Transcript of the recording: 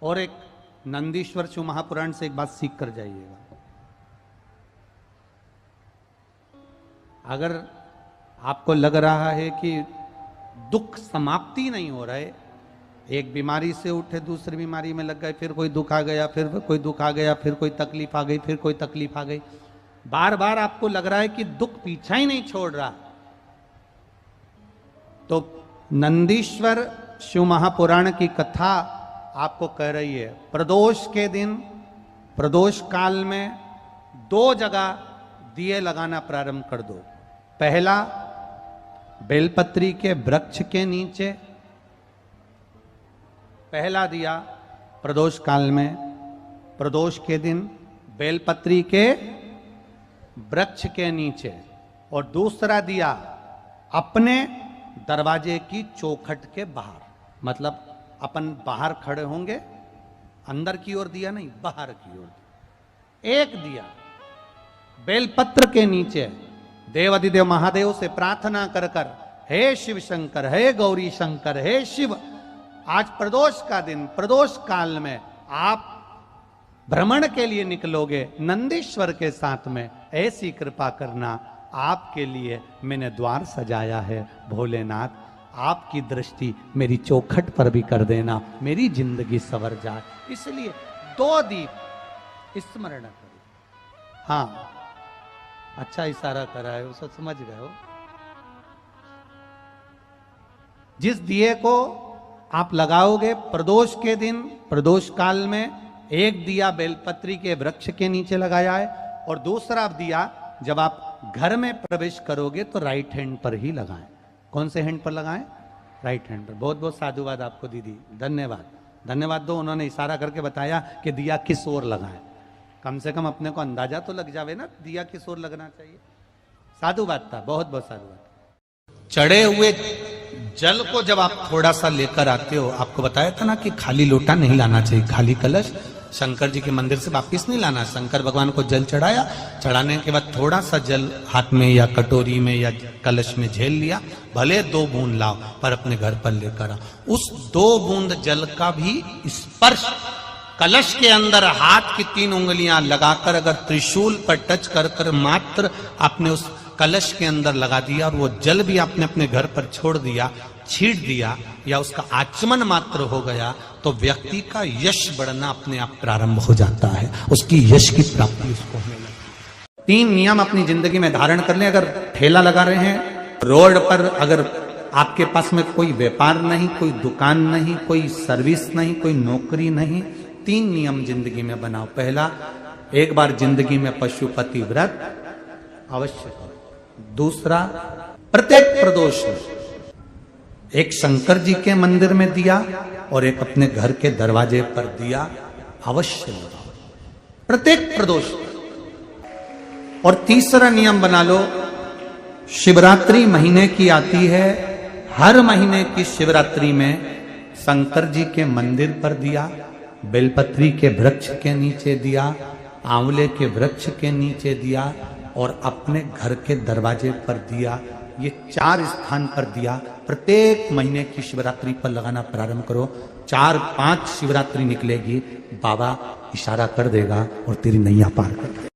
और एक नंदीश्वर शिव महापुराण से एक बात सीख कर जाइएगा। अगर आपको लग रहा है कि दुख समाप्ति नहीं हो रहा है, एक बीमारी से उठे दूसरी बीमारी में लग गए, फिर कोई दुख आ गया, फिर कोई दुख आ गया, फिर कोई तकलीफ आ गई, फिर कोई तकलीफ आ गई, बार बार आपको लग रहा है कि दुख पीछा ही नहीं छोड़ रहा, तो नंदीश्वर शिव महापुराण की कथा आपको कह रही है, प्रदोष के दिन, प्रदोष काल में 2 जगह दिए लगाना प्रारंभ कर दो। पहला, बेलपत्री के वृक्ष के नीचे पहला दिया प्रदोष काल में, प्रदोष के दिन बेलपत्री के वृक्ष के नीचे, और दूसरा दिया अपने दरवाजे की चौखट के बाहर, मतलब अपन बाहर खड़े होंगे, अंदर की ओर दिया नहीं, बाहर की ओर। एक दिया बेलपत्र के नीचे देवाधिदेव महादेव से प्रार्थना कर कर, हे शिव शंकर, हे गौरी शंकर, हे शिव, आज प्रदोष का दिन, प्रदोष काल में आप भ्रमण के लिए निकलोगे नंदीश्वर के साथ में, ऐसी कृपा करना, आपके लिए मैंने द्वार सजाया है भोलेनाथ, आपकी दृष्टि मेरी चौखट पर भी कर देना, मेरी जिंदगी संवर जाए। इसलिए 2 दीप स्मरण करो। हाँ, अच्छा इशारा करा है, उसे समझ गए हो। जिस दिए को आप लगाओगे प्रदोष के दिन, प्रदोष काल में, एक दिया बेलपत्री के वृक्ष के नीचे लगाया है, और दूसरा दिया जब आप घर में प्रवेश करोगे तो राइट हैंड पर ही लगाएं। कौन से हैंड पर लगाएं? राइट हैंड पर। बहुत बहुत साधुवाद आपको दीदी, धन्यवाद, धन्यवाद दो, उन्होंने इशारा करके बताया कि दिया किस ओर लगाएं। कम से कम अपने को अंदाजा तो लग जावे ना, दिया किस ओर लगना चाहिए। साधुवाद था, बहुत बहुत साधुवाद। चढ़े हुए जल को जब आप थोड़ा सा लेकर आते हो, आपको बताया था ना कि खाली लोटा नहीं लाना चाहिए, खाली कलश शंकर जी के मंदिर से वापिस नहीं लाना। शंकर भगवान को जल चढ़ाया, चढ़ाने के बाद थोड़ा सा जल हाथ में या कटोरी में या कलश में झेल लिया, भले 2 बूंद लाओ पर अपने घर पर लेकर आओ। उस 2 बूंद जल का भी स्पर्श कलश के अंदर हाथ की 3 उंगलियां लगाकर अगर त्रिशूल पर टच कर कर मात्र आपने उस कलश के अंदर लगा दिया, और वो जल भी आपने अपने घर पर छोड़ दिया, छीट दिया, या उसका आचमन मात्र हो गया, तो व्यक्ति का यश बढ़ना अपने आप प्रारंभ हो जाता है, उसकी यश की प्राप्ति उसको होने लगती है। 3 नियम अपनी जिंदगी में धारण कर लें। अगर ठेला लगा रहे हैं रोड पर, अगर आपके पास में कोई व्यापार नहीं, कोई दुकान नहीं, कोई सर्विस नहीं, कोई नौकरी नहीं, 3 नियम जिंदगी में बनाओ। पहला, एक बार जिंदगी में पशुपति व्रत अवश्य करो। दूसरा, प्रत्येक प्रदोष एक शंकर जी के मंदिर में दिया और एक अपने घर के दरवाजे पर दिया अवश्य लगाओ, प्रत्येक प्रदोष। और तीसरा नियम बना लो, शिवरात्रि महीने की आती है, हर महीने की शिवरात्रि में शंकर जी के मंदिर पर दिया, बेलपत्री के वृक्ष के नीचे दिया, आंवले के वृक्ष के नीचे दिया, और अपने घर के दरवाजे पर दिया। ये 4 स्थान पर दिया प्रत्येक महीने की शिवरात्रि पर लगाना प्रारंभ करो। 4-5 शिवरात्रि निकलेगी, बाबा इशारा कर देगा और तेरी नैया पार कर देगा।